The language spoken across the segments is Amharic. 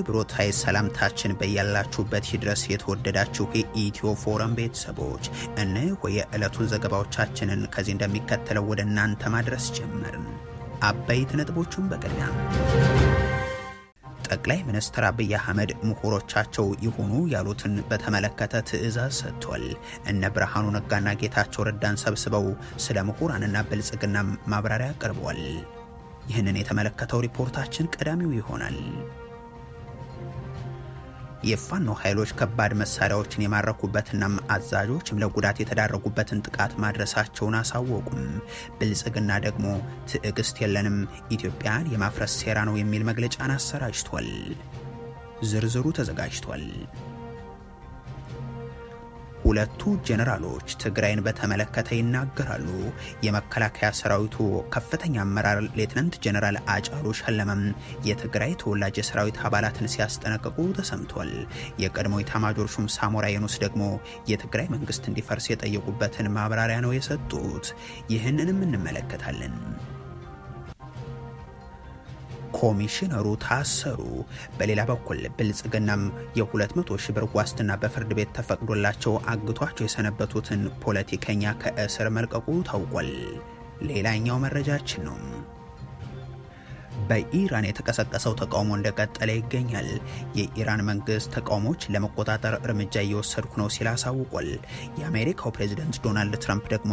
አክብሮታይ ሰላምታችን በያላችሁበት ይድረስ የተወደዳችሁ የኢትዮ ፎረም ቤተሰቦች እነሆ የዕለቱን ዘገባዎቻችንን ከዚህ እንደሚከተለው ወደ እናንተ ማድረስ ጀመርን። አበይት ነጥቦቹን በቅድሚያ ጠቅላይ ሚኒስትር አብይ አህመድ ምሁሮቻቸው ይሁኑ ያሉትን በተመለከተ ትዕዛዝ ሰጥቷል። እነ ብርሃኑ ነጋና ጌታቸው ረዳን ሰብስበው ስለ ምሁራንና ብልጽግና ማብራሪያ አቅርበዋል። ይህንን የተመለከተው ሪፖርታችን ቀዳሚው ይሆናል። የፋኖ ኃይሎች ከባድ መሳሪያዎችን የማረኩበትና አዛዦችም ለጉዳት የተዳረጉበትን ጥቃት ማድረሳቸውን አሳወቁም። ብልጽግና ደግሞ ትዕግስት የለንም ኢትዮጵያን የማፍረስ ሴራ ነው የሚል መግለጫን አሰራጭቷል። ዝርዝሩ ተዘጋጅቷል። ሁለቱ ጄኔራሎች ትግራይን በተመለከተ ይናገራሉ። የመከላከያ ሰራዊቱ ከፍተኛ አመራር ሌተናንት ጄኔራል አጫሉ ሸለመም የትግራይ ተወላጅ የሰራዊት አባላትን ሲያስጠነቅቁ ተሰምቷል። የቀድሞው ኤታማዦር ሹም ሳሞራ የኑስ ደግሞ የትግራይ መንግስት እንዲፈርስ የጠየቁበትን ማብራሪያ ነው የሰጡት። ይህንንም እንመለከታለን። ኮሚሽነሩ ታሰሩ። በሌላ በኩል ብልጽግናም የ200 ሺህ ብር ዋስትና በፍርድ ቤት ተፈቅዶላቸው አግቷቸው የሰነበቱትን ፖለቲከኛ ከእስር መልቀቁ ታውቋል። ሌላኛው መረጃችን ነው። በኢራን የተቀሰቀሰው ተቃውሞ እንደቀጠለ ይገኛል። የኢራን መንግስት ተቃውሞች ለመቆጣጠር እርምጃ እየወሰድኩ ነው ሲል አሳውቋል። የአሜሪካው ፕሬዝዳንት ዶናልድ ትራምፕ ደግሞ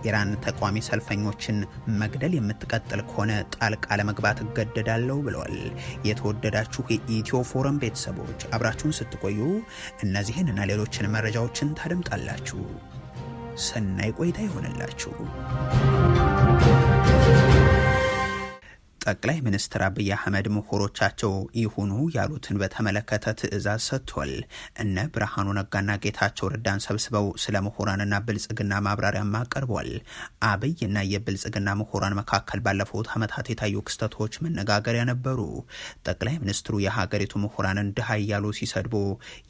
ኢራን ተቃዋሚ ሰልፈኞችን መግደል የምትቀጥል ከሆነ ጣልቃ ለመግባት እገደዳለሁ ብለዋል። የተወደዳችሁ የኢትዮ ፎረም ቤተሰቦች አብራችሁን ስትቆዩ እነዚህንና ሌሎችን መረጃዎችን ታደምጣላችሁ። ሰናይ ቆይታ ይሆንላችሁ። ጠቅላይ ሚኒስትር አብይ አህመድ ምሁሮቻቸው ይሁኑ ያሉትን በተመለከተ ትዕዛዝ ሰጥቷል። እነ ብርሃኑ ነጋና ጌታቸው ረዳን ሰብስበው ስለ ምሁራንና ብልጽግና ማብራሪያ አቀርበዋል። አብይና የብልጽግና ምሁራን መካከል ባለፉት ዓመታት የታዩ ክስተቶች መነጋገሪያ ነበሩ። ጠቅላይ ሚኒስትሩ የሀገሪቱ ምሁራንን ድሃ እያሉ ሲሰድቡ፣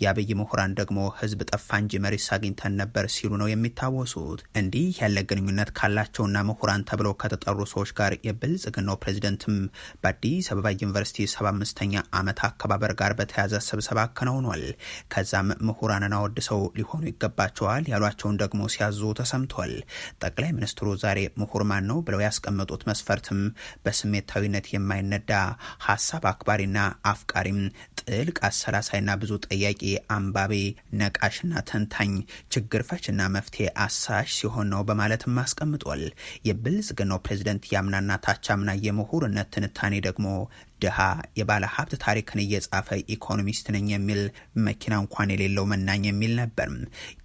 የአብይ ምሁራን ደግሞ ህዝብ ጠፋ እንጂ መሪስ አግኝተን ነበር ሲሉ ነው የሚታወሱት። እንዲህ ያለ ግንኙነት ካላቸውና ምሁራን ተብለው ከተጠሩ ሰዎች ጋር የብልጽግናው ፕሬዝዳንት በአዲስ አበባ ዩኒቨርሲቲ 75ኛ ዓመት አከባበር ጋር በተያያዘ ስብሰባ አከናውኗል። ከዛም ምሁራንን አወድሰው ሊሆኑ ይገባቸዋል ያሏቸውን ደግሞ ሲያዙ ተሰምቷል። ጠቅላይ ሚኒስትሩ ዛሬ ምሁር ማን ነው ብለው ያስቀመጡት መስፈርትም በስሜታዊነት የማይነዳ ሀሳብ አክባሪና አፍቃሪም፣ ጥልቅ አሰላሳይና ብዙ ጠያቂ አንባቢ፣ ነቃሽና ተንታኝ፣ ችግር ፈችና መፍትሄ አሳሽ ሲሆን ነው በማለትም አስቀምጧል። የብልጽግናው ፕሬዝዳንት ያምናና ታቻምና የምሁር ትንታኔ ደግሞ ድሃ የባለ ሀብት ታሪክን እየጻፈ ኢኮኖሚስት ነኝ የሚል መኪና እንኳን የሌለው መናኝ የሚል ነበር።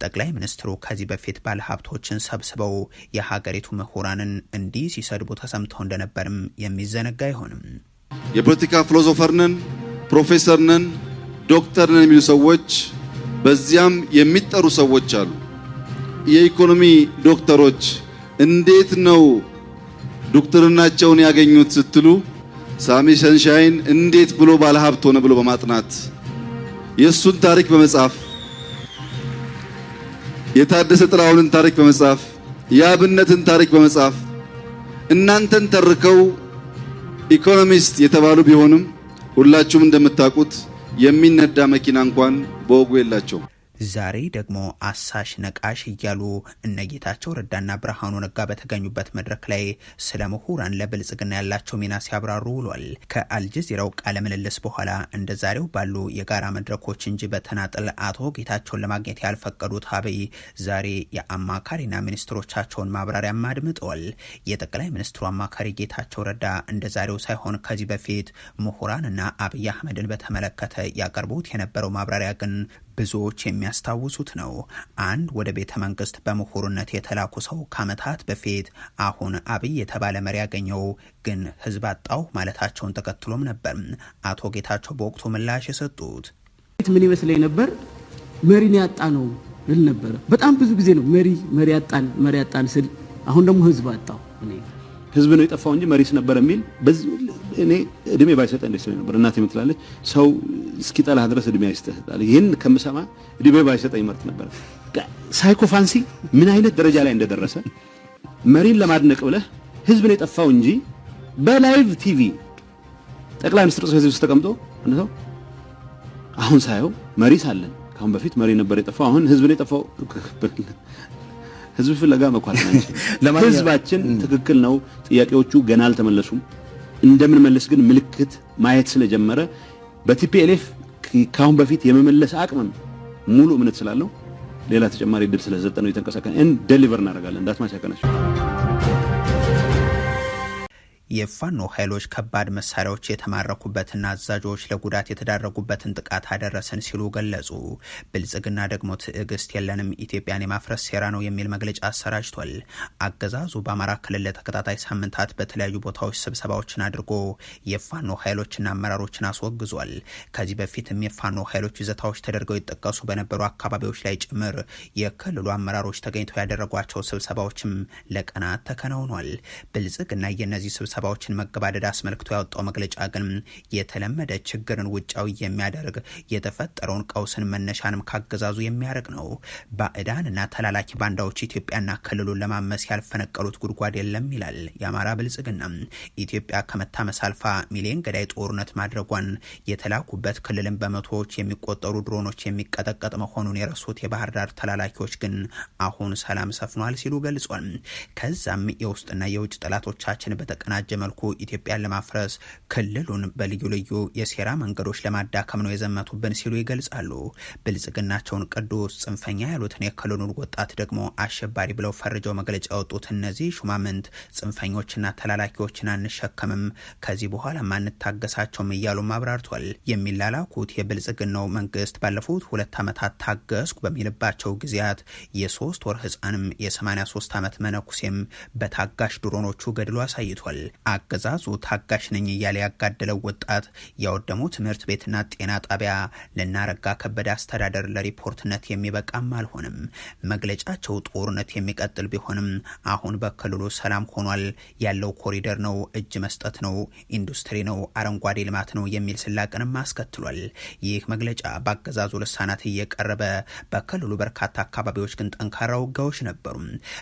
ጠቅላይ ሚኒስትሩ ከዚህ በፊት ባለ ሀብቶችን ሰብስበው የሀገሪቱ ምሁራንን እንዲህ ሲሰድቡ ተሰምተው እንደነበርም የሚዘነጋ አይሆንም። የፖለቲካ ፊሎሶፈር ነን፣ ፕሮፌሰር ነን፣ ዶክተር ነን የሚሉ ሰዎች በዚያም የሚጠሩ ሰዎች አሉ። የኢኮኖሚ ዶክተሮች እንዴት ነው ዶክተርናቸውን ያገኙት ስትሉ ሳሚ ሸንሻይን እንዴት ብሎ ባለሀብት ሆነ ብሎ በማጥናት የሱን ታሪክ በመጻፍ የታደሰ ጥላሁንን ታሪክ በመጻፍ የአብነትን ታሪክ በመጻፍ እናንተን ተርከው ኢኮኖሚስት የተባሉ ቢሆንም ሁላችሁም እንደምታውቁት የሚነዳ መኪና እንኳን በወጉ የላቸው። ዛሬ ደግሞ አሳሽ ነቃሽ እያሉ እነጌታቸው ረዳና ብርሃኑ ነጋ በተገኙበት መድረክ ላይ ስለ ምሁራን ለብልጽግና ያላቸው ሚና ሲያብራሩ ውሏል። ከአልጀዚራው ቃለ ምልልስ በኋላ እንደ ዛሬው ባሉ የጋራ መድረኮች እንጂ በተናጠል አቶ ጌታቸውን ለማግኘት ያልፈቀዱት አብይ ዛሬ የአማካሪና ሚኒስትሮቻቸውን ማብራሪያም አድምጠዋል። የጠቅላይ ሚኒስትሩ አማካሪ ጌታቸው ረዳ እንደ ዛሬው ሳይሆን ከዚህ በፊት ምሁራንና አብይ አህመድን በተመለከተ ያቀርቡት የነበረው ማብራሪያ ግን ብዙዎች የሚያስታውሱት ነው። አንድ ወደ ቤተ መንግስት በምሁርነት የተላኩ ሰው ከዓመታት በፊት አሁን አብይ የተባለ መሪ ያገኘው ግን ህዝብ አጣው ማለታቸውን ተከትሎም ነበር አቶ ጌታቸው በወቅቱ ምላሽ የሰጡት። ምን ይመስለኝ ነበር መሪን ያጣ ነው ል ነበር። በጣም ብዙ ጊዜ ነው መሪ ያጣን ስል፣ አሁን ደግሞ ህዝብ አጣው። ህዝብ ነው የጠፋው እንጂ መሪስ ነበር የሚል እኔ እድሜ ባይሰጠኝ ደስ ነበር። እናቴ ምትላለች ሰው እስኪጠላህ ድረስ እድሜ አይሰጣል። ይሄን ከምሰማ እድሜ ባይሰጠኝ መርጥ ነበር። ሳይኮፋንሲ ምን አይነት ደረጃ ላይ እንደደረሰ መሪን ለማድነቅ ብለህ ህዝብ ነው የጠፋው እንጂ በላይቭ ቲቪ ጠቅላይ ሚኒስትር ጽሕፈት ቤት ውስጥ ተቀምጦ አሁን ሳየው መሪ ሳለን ካሁን በፊት መሪ ነበር የጠፋው አሁን ህዝብ ነው የጠፋው ህዝብ ፍለጋ መኳተናች ህዝባችን ትክክል ነው ጥያቄዎቹ ገና አልተመለሱም እንደምን መልስ ግን ምልክት ማየት ስለጀመረ በቲፒኤልኤፍ ካሁን በፊት የመመለስ አቅም ሙሉ እምነት ስላለው ሌላ ተጨማሪ ድል ስለሰጠነው የተንቀሳቀሰን ዴሊቨር እናደርጋለን እንዳትማቻከናሽ የፋኖ ኃይሎች ከባድ መሳሪያዎች የተማረኩበትና አዛዦች ለጉዳት የተዳረጉበትን ጥቃት አደረሰን ሲሉ ገለጹ። ብልጽግና ደግሞ ትዕግስት የለንም ኢትዮጵያን የማፍረስ ሴራ ነው የሚል መግለጫ አሰራጅቷል። አገዛዙ በአማራ ክልል ለተከታታይ ሳምንታት በተለያዩ ቦታዎች ስብሰባዎችን አድርጎ የፋኖ ኃይሎችና አመራሮችን አስወግዟል። ከዚህ በፊትም የፋኖ ኃይሎች ይዘታዎች ተደርገው ይጠቀሱ በነበሩ አካባቢዎች ላይ ጭምር የክልሉ አመራሮች ተገኝተው ያደረጓቸው ስብሰባዎችም ለቀናት ተከናውኗል። ብልጽግና የነዚህ ስብሰባዎችን መገባደድ አስመልክቶ ያወጣው መግለጫ ግን የተለመደ ችግርን ውጫዊ የሚያደርግ የተፈጠረውን ቀውስን መነሻንም ካገዛዙ የሚያደርግ ነው። ባዕዳንና ተላላኪ ባንዳዎች ኢትዮጵያና ክልሉን ለማመስ ያልፈነቀሉት ጉድጓድ የለም ይላል የአማራ ብልጽግና። ኢትዮጵያ ከመታመስ አልፋ ሚሊዮን ገዳይ ጦርነት ማድረጓን የተላኩበት ክልልን በመቶዎች የሚቆጠሩ ድሮኖች የሚቀጠቀጥ መሆኑን የረሱት የባህር ዳር ተላላኪዎች ግን አሁን ሰላም ሰፍኗል ሲሉ ገልጿል። ከዛም የውስጥና የውጭ ጠላቶቻችን በተቀናጀ መልኩ ኢትዮጵያን ለማፍረስ ክልሉን በልዩ ልዩ የሴራ መንገዶች ለማዳከም ነው የዘመቱብን ሲሉ ይገልጻሉ። ብልጽግናቸውን ቅዱስ ጽንፈኛ ያሉትን የክልሉን ወጣት ደግሞ አሸባሪ ብለው ፈርጀው መግለጫ ያወጡት እነዚህ ሹማምንት ጽንፈኞችና ተላላኪዎችን አንሸከምም ከዚህ በኋላ ማንታገሳቸውም እያሉ አብራርቷል። የሚላላኩት የብልጽግናው መንግስት ባለፉት 2 ዓመታት ታገስኩ በሚልባቸው ጊዜያት የ3 ወር ህፃንም የ83 ዓመት መነኩሴም በታጋሽ ድሮኖቹ ገድሎ አሳይቷል። አገዛዙ ታጋሽ ነኝ እያለ ያጋደለው ወጣት ያወደሙ ትምህርት ቤትና ጤና ጣቢያ ለናረጋ ከበደ አስተዳደር ለሪፖርትነት የሚበቃም አልሆነም። መግለጫቸው ጦርነት የሚቀጥል ቢሆንም አሁን በክልሉ ሰላም ሆኗል፣ ያለው ኮሪደር ነው፣ እጅ መስጠት ነው፣ ኢንዱስትሪ ነው፣ አረንጓዴ ልማት ነው የሚል ስላቅንም አስከትሏል። ይህ መግለጫ በአገዛዙ ልሳናት እየቀረበ በክልሉ በርካታ አካባቢዎች ግን ጠንካራ ውጊያዎች ነበሩ።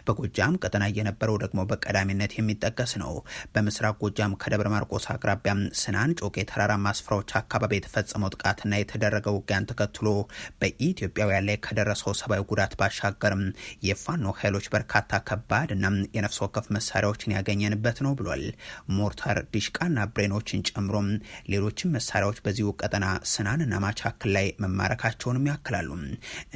በጎጃም ቀጠና የነበረው ደግሞ በቀዳሚነት የሚጠቀስ ነው። በምስራቅ ጎጃም ከደብረ ማርቆስ አቅራቢያ ስናን ጮቄ ተራራማ ስፍራዎች አካባቢ የተፈጸመው ጥቃትና የተደረገው ውጊያን ተከትሎ በኢትዮጵያውያን ላይ ከደረሰው ሰብአዊ ጉዳት ባሻገርም የፋኖ ኃይሎች በርካታ ከባድና የነፍስ ወከፍ መሳሪያዎችን ያገኘንበት ነው ብሏል። ሞርታር፣ ዲሽቃና ብሬኖችን ጨምሮ ሌሎችም መሳሪያዎች በዚሁ ቀጠና ስናንና ማቻክል ላይ መማረካቸውንም ያክላሉ።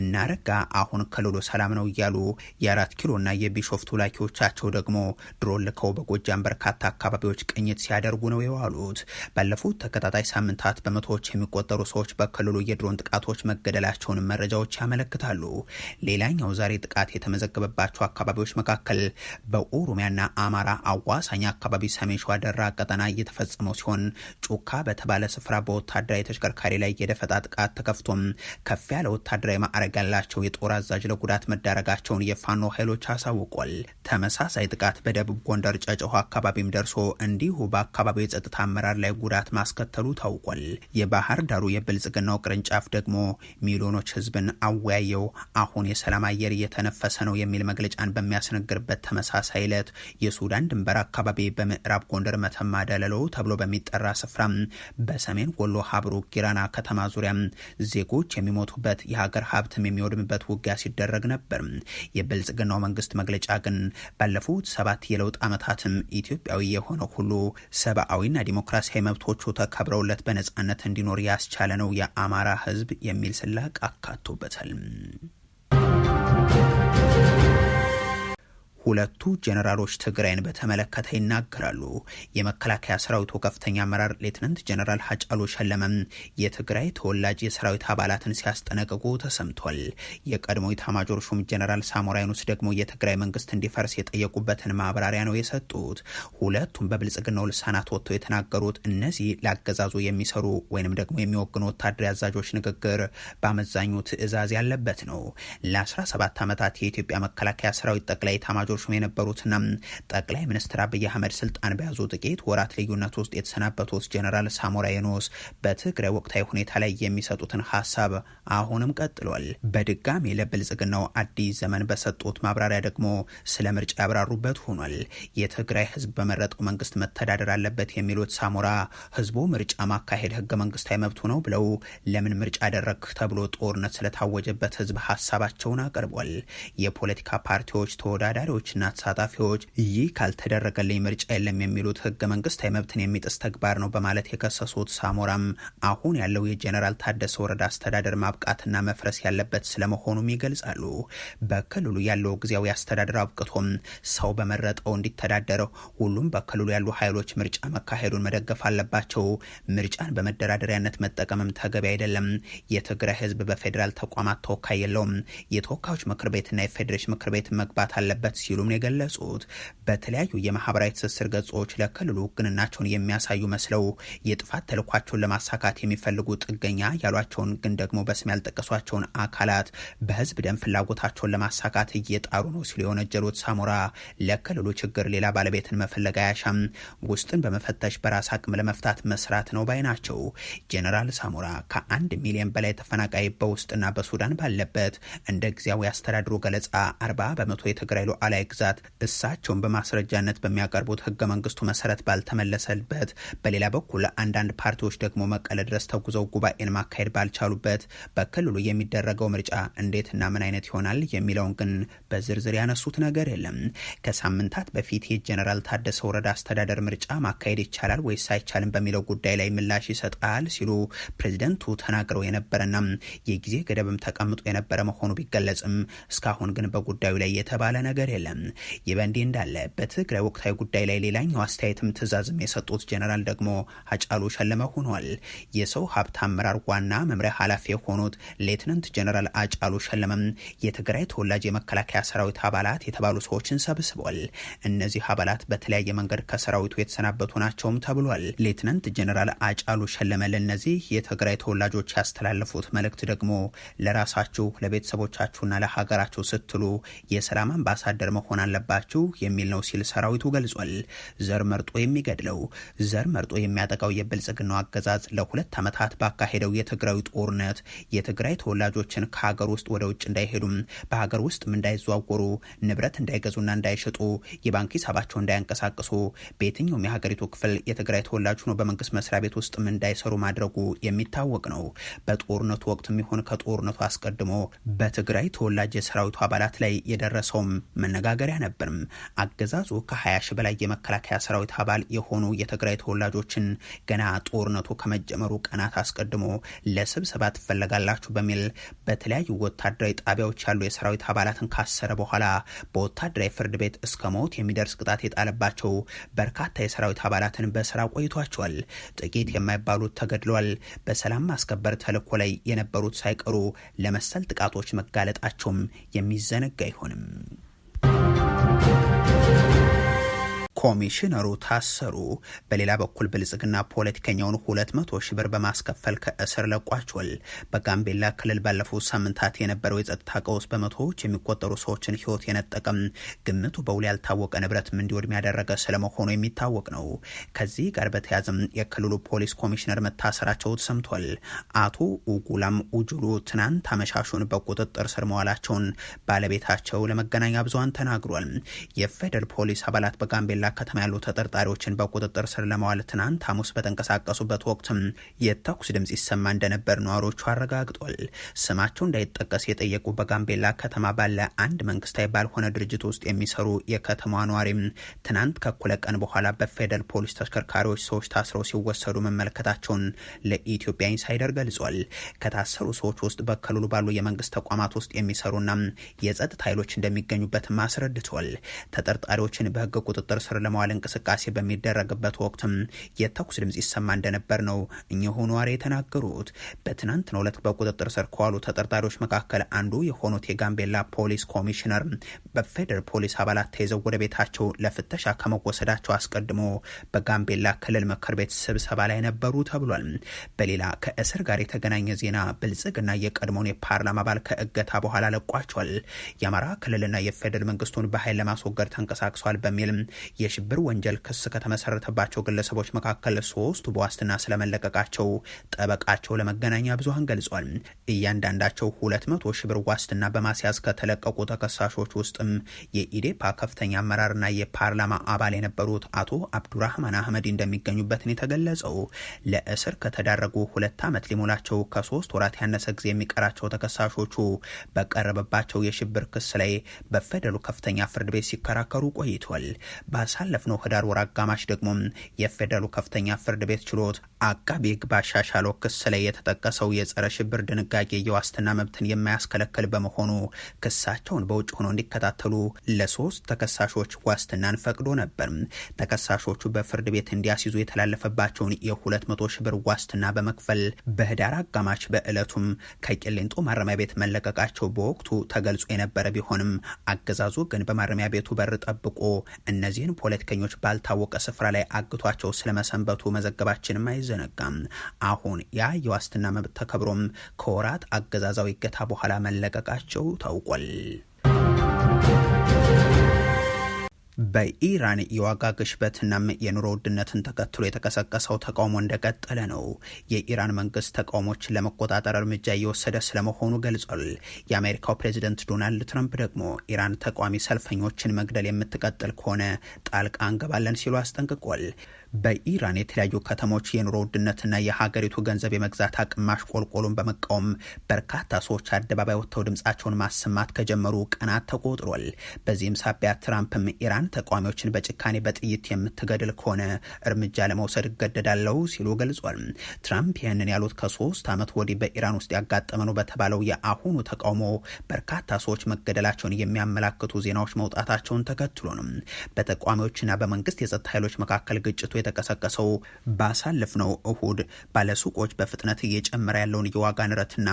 እናረጋ አሁን ክልሉ ሰላም ነው እያሉ የ4 ኪሎና የቢሾፍቱ ላኪዎቻቸው ደግሞ ድሮን ልከው በጎጃም በርካታ አካባቢዎች ቅኝት ሲያደርጉ ነው የዋሉት። ባለፉት ተከታታይ ሳምንታት በመቶዎች የሚቆጠሩ ሰዎች በክልሉ የድሮን ጥቃቶች መገደላቸውን መረጃዎች ያመለክታሉ። ሌላኛው ዛሬ ጥቃት የተመዘገበባቸው አካባቢዎች መካከል በኦሮሚያና አማራ አዋሳኝ አካባቢ ሰሜን ሸዋ ደራ ቀጠና እየተፈጸመው ሲሆን ጩካ በተባለ ስፍራ በወታደራዊ ተሽከርካሪ ላይ የደፈጣ ጥቃት ተከፍቶም ከፍ ያለ ወታደራዊ ማዕረግ ያላቸው የጦር አዛዥ ለጉዳት መዳረጋቸውን የፋኖ ኃይሎች አሳውቋል። ተመሳሳይ ጥቃት በደቡብ ጎንደር ጨጨሆ አካባቢም ደርሶ እንዲሁ በአካባቢው የጸጥታ አመራር ላይ ጉዳት ማስከተሉ ታውቋል። የባህር ዳሩ የብልጽግናው ቅርንጫፍ ደግሞ ሚሊዮኖች ህዝብን አወያየው አሁን የሰላም አየር እየተነፈሰ ነው የሚል መግለጫን በሚያስነግርበት ተመሳሳይ ዕለት የሱዳን ድንበር አካባቢ በምዕራብ ጎንደር መተማ ደለሎ ተብሎ በሚጠራ ስፍራ በሰሜን ወሎ ሀብሩ ጊራና ከተማ ዙሪያ ዜጎች የሚሞቱበት የሀገር ሀብትም የሚወድምበት ውጊያ ሲደረግ ነበር። የብልጽግናው መንግስት መግለጫ ግን ባለፉት 7 የለውጥ ዓመታትም ኢትዮጵያዊ የሆነ ሁሉ ሰብአዊና ዲሞክራሲያዊ መብቶቹ ተከብረውለት በነጻነት እንዲኖር ያስቻለ ነው የአማራ ህዝብ የሚል ስላቅ አካቶበታል። ሁለቱ ጀነራሎች ትግራይን በተመለከተ ይናገራሉ። የመከላከያ ሰራዊቱ ከፍተኛ አመራር ሌተናንት ጀነራል ሀጫሉ ሸለመም የትግራይ ተወላጅ የሰራዊት አባላትን ሲያስጠነቅቁ ተሰምቷል። የቀድሞ ኢታማጆር ሹም ጀነራል ሳሞራ የኑስ ደግሞ የትግራይ መንግስት እንዲፈርስ የጠየቁበትን ማብራሪያ ነው የሰጡት። ሁለቱም በብልጽግናው ልሳናት ወጥተው የተናገሩት እነዚህ ለአገዛዙ የሚሰሩ ወይንም ደግሞ የሚወግኑ ወታደራዊ አዛዦች ንግግር በአመዛኙ ትዕዛዝ ያለበት ነው። ለ17 ዓመታት የኢትዮጵያ መከላከያ ሰራዊት ጠቅላይ ኢታማጆር ሹም የነበሩትና ጠቅላይ ሚኒስትር አብይ አህመድ ስልጣን በያዙ ጥቂት ወራት ልዩነት ውስጥ የተሰናበቱት ጀነራል ሳሞራ የኑስ በትግራይ ወቅታዊ ሁኔታ ላይ የሚሰጡትን ሀሳብ አሁንም ቀጥሏል። በድጋሚ ለብልጽግናው አዲስ ዘመን በሰጡት ማብራሪያ ደግሞ ስለ ምርጫ ያብራሩበት ሆኗል። የትግራይ ህዝብ በመረጠው መንግስት መተዳደር አለበት የሚሉት ሳሞራ ህዝቡ ምርጫ ማካሄድ ህገ መንግስታዊ መብቱ ነው ብለው ለምን ምርጫ አደረግ ተብሎ ጦርነት ስለታወጀበት ህዝብ ሀሳባቸውን አቅርቧል። የፖለቲካ ፓርቲዎች ተወዳዳሪዎችና ተሳታፊዎች ይህ ካልተደረገልኝ ምርጫ የለም የሚሉት ህገ መንግስታዊ መብትን የሚጥስ ተግባር ነው በማለት የከሰሱት ሳሞራም አሁን ያለው የጀነራል ታደሰ ወረዳ አስተዳደር ማብቃትና መፍረስ ያለበት ስለመሆኑም ይገልጻሉ። በክልሉ ያለው ጊዜያዊ አስተዳደር አብቅቶም ሰው በመረጠው እንዲተዳደር ሁሉም በክልሉ ያሉ ኃይሎች ምርጫ መካሄዱን መደገፍ አለባቸው። ምርጫን በመደራደሪያነት መጠቀምም ተገቢ አይደለም። የትግራይ ህዝብ በፌዴራል ተቋማት ተወካይ የለውም። የተወካዮች ምክር ቤትና የፌዴሬሽን ምክር ቤት መግባት አለበት ሲሉም የገለጹት በተለያዩ የማህበራዊ ትስስር ገጾች ለክልሉ ውግንናቸውን የሚያሳዩ መስለው የጥፋት ተልኳቸውን ለማሳካት የሚፈልጉ ጥገኛ ያሏቸውን ግን ደግሞ በስም ያልጠቀሷቸውን አካላት በህዝብ ደም ፍላጎታቸውን ለማሳካት እየጣሩ ነው ሲሉ የወነጀሉት ሳሞራ ለክልሉ ችግር ሌላ ባለቤትን መፈለግ አያሻም፣ ውስጥን በመፈተሽ በራስ አቅም ለመፍታት መስራት ነው ባይ ናቸው። ጀነራል ሳሞራ ከ1 ሚሊዮን በላይ ተፈናቃይ በውስጥና በሱዳን ባለበት እንደ ጊዜያዊ አስተዳድሩ ገለጻ 40 በመቶ የትግራይ ሉዓላዊ ግዛት እሳቸውን በማስረጃነት በሚያቀርቡት ህገ መንግስቱ መሰረት ባልተመለሰበት፣ በሌላ በኩል አንዳንድ ፓርቲዎች ደግሞ መቀለ ድረስ ተጉዘው ጉባኤን ማካሄድ ባልቻሉበት በክልሉ የሚደረገው ምርጫ እንዴትና ምን አይነት ይሆናል የሚለውን ግን በዝርዝር ያነሱት ነገር የለም። ከሳምንታት በፊት የጀነራል ታደሰ ወረዳ አስተዳደር ምርጫ ማካሄድ ይቻላል ወይስ አይቻልም በሚለው ጉዳይ ላይ ምላሽ ይሰጣል ሲሉ ፕሬዝደንቱ ተናግረው የነበረና የጊዜ ገደብም ተቀምጦ የነበረ መሆኑ ቢገለጽም እስካሁን ግን በጉዳዩ ላይ የተባለ ነገር የለም። ይህ በእንዲህ እንዳለ በትግራይ ወቅታዊ ጉዳይ ላይ ሌላኛው አስተያየትም ትዕዛዝም የሰጡት ጀነራል ደግሞ ሃጫሉ ሸለመ ሆኗል። የሰው ሀብት አመራር ዋና መምሪያ ኃላፊ የሆኑት ሌትናንት ጀነራል ሃጫሉ ሸለመም የትግራይ ተወላጅ የመከላከያ ሰራዊት አባላት የተባሉ ሰዎችን ሰብስበዋል። እነዚህ አባላት በተለያየ መንገድ ከሰራዊቱ የተሰናበቱ ናቸውም ተብሏል። ሌትናንት ጀነራል ሃጫሉ ሸለመ ለእነዚህ የትግራይ ተወላጆች ያስተላለፉት መልእክት ደግሞ ለራሳችሁ ለቤተሰቦቻችሁና ለሀገራችሁ ስትሉ የሰላም አምባሳደር መሆን አለባችሁ የሚል ነው ሲል ሰራዊቱ ገልጿል። ዘር መርጦ የሚገድለው ዘር መርጦ የሚያጠቃው የብልጽግናው አገዛዝ ለ2 ዓመታት ባካሄደው የትግራዊ ጦርነት የትግራይ ተወላጆችን ከሀገር ውስጥ ወደ ውጭ እንዳይሄዱም በሀገር ውስጥም እንዳይዘዋወሩ ንብረት እንዳይገዙና እንዳይሸጡ የባንክ ሂሳባቸው እንዳያንቀሳቅሱ በየትኛውም የሀገሪቱ ክፍል የትግራይ ተወላጅ ሆኖ በመንግስት መስሪያ ቤት ውስጥም እንዳይሰሩ ማድረጉ የሚታወቅ ነው። በጦርነቱ ወቅትም ይሁን ከጦርነቱ አስቀድሞ በትግራይ ተወላጅ የሰራዊቱ አባላት ላይ የደረሰውም መነጋገሪያ ነበርም። አገዛዙ ከ20 ሺህ በላይ የመከላከያ ሰራዊት አባል የሆኑ የትግራይ ተወላጆችን ገና ጦርነቱ ከመጀመሩ ቀናት አስቀድሞ ለስብሰባ ትፈለጋላችሁ በሚል በተለያዩ ወታደራዊ ጣቢያዎች ያሉ የሰራዊት አባላትን ካሰረ በኋላ በወታደራዊ ፍርድ ቤት እስከ ሞት የሚደርስ ቅጣት የጣለባቸው በርካታ የሰራዊት አባላትን በስራ ቆይቷቸዋል። ጥቂት የማይባሉት ተገድለዋል። በሰላም ማስከበር ተልዕኮ ላይ የነበሩት ሳይቀሩ ለመሰል ጥቃቶች መጋለጣቸውም የሚዘነጋ አይሆንም። ኮሚሽነሩ ታሰሩ። በሌላ በኩል ብልጽግና ፖለቲከኛውን 200 ሺህ ብር በማስከፈል ከእስር ለቋቸዋል። በጋምቤላ ክልል ባለፉት ሳምንታት የነበረው የጸጥታ ቀውስ በመቶዎች የሚቆጠሩ ሰዎችን ህይወት የነጠቀም ግምቱ በውል ያልታወቀ ንብረትም እንዲወድም ያደረገ ስለመሆኑ የሚታወቅ ነው። ከዚህ ጋር በተያያዘም የክልሉ ፖሊስ ኮሚሽነር መታሰራቸው ተሰምቷል። አቶ ኡጉላም ኡጁሉ ትናንት አመሻሹን በቁጥጥር ስር መዋላቸውን ባለቤታቸው ለመገናኛ ብዙሃን ተናግሯል። የፌደራል ፖሊስ አባላት በጋምቤላ ከተማ ያሉ ተጠርጣሪዎችን በቁጥጥር ስር ለማዋል ትናንት ሐሙስ በተንቀሳቀሱበት ወቅትም የተኩስ ድምጽ ይሰማ እንደነበር ነዋሪዎቹ አረጋግጧል። ስማቸው እንዳይጠቀስ የጠየቁ በጋምቤላ ከተማ ባለ አንድ መንግስታዊ ባልሆነ ድርጅት ውስጥ የሚሰሩ የከተማዋ ነዋሪም ትናንት ከእኩለ ቀን በኋላ በፌደራል ፖሊስ ተሽከርካሪዎች ሰዎች ታስረው ሲወሰዱ መመልከታቸውን ለኢትዮጵያ ኢንሳይደር ገልጿል። ከታሰሩ ሰዎች ውስጥ በክልሉ ባሉ የመንግስት ተቋማት ውስጥ የሚሰሩና የጸጥታ ኃይሎች እንደሚገኙበትም አስረድቷል። ተጠርጣሪዎችን በህግ ቁጥጥር ስር ለመዋል እንቅስቃሴ በሚደረግበት ወቅትም የተኩስ ድምጽ ይሰማ እንደነበር ነው እኚሁ ነዋሪ የተናገሩት። በትናንትናው ዕለት በቁጥጥር ስር ከዋሉ ተጠርጣሪዎች መካከል አንዱ የሆኑት የጋምቤላ ፖሊስ ኮሚሽነር በፌደራል ፖሊስ አባላት ተይዘው ወደ ቤታቸው ለፍተሻ ከመወሰዳቸው አስቀድሞ በጋምቤላ ክልል ምክር ቤት ስብሰባ ላይ ነበሩ ተብሏል። በሌላ ከእስር ጋር የተገናኘ ዜና ብልጽግና የቀድሞውን የፓርላማ አባል ከእገታ በኋላ ለቋቸዋል። የአማራ ክልልና የፌደራል መንግስቱን በኃይል ለማስወገድ ተንቀሳቅሷል በሚል የሽብር ወንጀል ክስ ከተመሰረተባቸው ግለሰቦች መካከል 3ቱ በዋስትና ስለመለቀቃቸው ጠበቃቸው ለመገናኛ ብዙሃን ገልጿል። እያንዳንዳቸው 200 ሺህ ብር ዋስትና በማስያዝ ከተለቀቁ ተከሳሾች ውስጥም የኢዴፓ ከፍተኛ አመራርና የፓርላማ አባል የነበሩት አቶ አብዱራህማን አህመድ እንደሚገኙበትን የተገለጸው ለእስር ከተዳረጉ 2 ዓመት ሊሞላቸው ከ3 ወራት ያነሰ ጊዜ የሚቀራቸው ተከሳሾቹ በቀረበባቸው የሽብር ክስ ላይ በፌደራሉ ከፍተኛ ፍርድ ቤት ሲከራከሩ ቆይቷል። ባሳለፍነው ህዳር ወር አጋማሽ ደግሞ የፌደራሉ ከፍተኛ ፍርድ ቤት ችሎት አቃቤ ሕግ ባሻሻለው ክስ ላይ የተጠቀሰው የጸረ ሽብር ድንጋጌ የዋስትና መብትን የማያስከለክል በመሆኑ ክሳቸውን በውጭ ሆነው እንዲከታተሉ ለ3 ተከሳሾች ዋስትናን ፈቅዶ ነበር። ተከሳሾቹ በፍርድ ቤት እንዲያስይዙ የተላለፈባቸውን የ200 ሺህ ብር ዋስትና በመክፈል በህዳር አጋማሽ በዕለቱም ከቂሊንጦ ማረሚያ ቤት መለቀቃቸው በወቅቱ ተገልጾ የነበረ ቢሆንም አገዛዙ ግን በማረሚያ ቤቱ በር ጠብቆ እነዚህን ፖለቲከኞች ባልታወቀ ስፍራ ላይ አግቷቸው ስለመሰንበቱ መዘገባችንም አይዘነጋም። አሁን ያ የዋስትና መብት ተከብሮም ከወራት አገዛዛዊ እገታ በኋላ መለቀቃቸው ታውቋል። በኢራን የዋጋ ግሽበትና የኑሮ ውድነትን ተከትሎ የተቀሰቀሰው ተቃውሞ እንደቀጠለ ነው። የኢራን መንግስት ተቃውሞችን ለመቆጣጠር እርምጃ እየወሰደ ስለመሆኑ ገልጿል። የአሜሪካው ፕሬዚደንት ዶናልድ ትራምፕ ደግሞ ኢራን ተቃዋሚ ሰልፈኞችን መግደል የምትቀጥል ከሆነ ጣልቃ እንገባለን ሲሉ አስጠንቅቋል። በኢራን የተለያዩ ከተሞች የኑሮ ውድነትና የሀገሪቱ ገንዘብ የመግዛት አቅም ማሽቆልቆሉን በመቃወም በርካታ ሰዎች አደባባይ ወጥተው ድምጻቸውን ማሰማት ከጀመሩ ቀናት ተቆጥሯል። በዚህም ሳቢያ ትራምፕም ኢራን ተቃዋሚዎችን በጭካኔ በጥይት የምትገድል ከሆነ እርምጃ ለመውሰድ እገደዳለው ሲሉ ገልጿል። ትራምፕ ይህንን ያሉት ከ3 ዓመት ወዲህ በኢራን ውስጥ ያጋጠመ ነው በተባለው የአሁኑ ተቃውሞ በርካታ ሰዎች መገደላቸውን የሚያመላክቱ ዜናዎች መውጣታቸውን ተከትሎ ነው። በተቃዋሚዎችና በመንግስት የጸጥታ ኃይሎች መካከል ግጭቱ የተቀሰቀሰው ባሳለፍነው እሁድ ባለሱቆች በፍጥነት እየጨመረ ያለውን የዋጋ ንረትና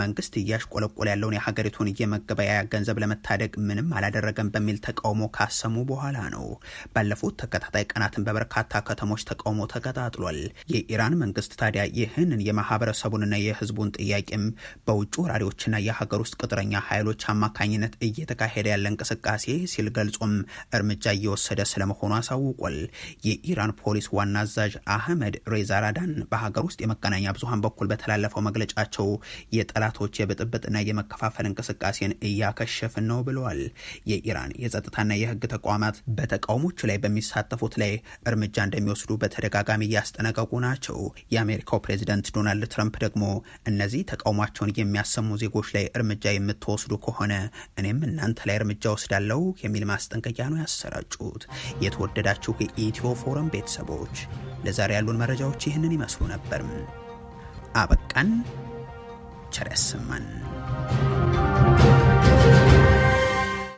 መንግስት እያሽቆለቆለ ያለውን የሀገሪቱን የመገበያያ ገንዘብ ለመታደግ ምንም አላደረገም በሚል ተቃውሞ ካሰሙ በኋላ ነው። ባለፉት ተከታታይ ቀናትን በበርካታ ከተሞች ተቃውሞ ተቀጣጥሏል። የኢራን መንግስት ታዲያ ይህንን የማህበረሰቡንና የህዝቡን ጥያቄም በውጭ ወራሪዎችና የሀገር ውስጥ ቅጥረኛ ኃይሎች አማካኝነት እየተካሄደ ያለ እንቅስቃሴ ሲል ገልጾም እርምጃ እየወሰደ ስለመሆኑ አሳውቋል። የኢራን ፖሊስ ዋና አዛዥ አህመድ ሬዛ ራዳን በሀገር ውስጥ የመገናኛ ብዙሃን በኩል በተላለፈው መግለጫቸው የጠላቶች የብጥብጥና የመከፋፈል እንቅስቃሴን እያከሸፍን ነው ብለዋል። የኢራን የጸጥታና የህግ ተቋማት በተቃውሞቹ ላይ በሚሳተፉት ላይ እርምጃ እንደሚወስዱ በተደጋጋሚ እያስጠነቀቁ ናቸው። የአሜሪካው ፕሬዚደንት ዶናልድ ትራምፕ ደግሞ እነዚህ ተቃውሟቸውን የሚያሰሙ ዜጎች ላይ እርምጃ የምትወስዱ ከሆነ እኔም እናንተ ላይ እርምጃ ወስዳለው የሚል ማስጠንቀቂያ ነው ያሰራጩት። የተወደዳችሁ የኢትዮ ፎረም ቤተሰቦች ለዛሬ ያሉን መረጃዎች ይህንን ይመስሉ ነበር። አበቃን። ቸር ያሰማን።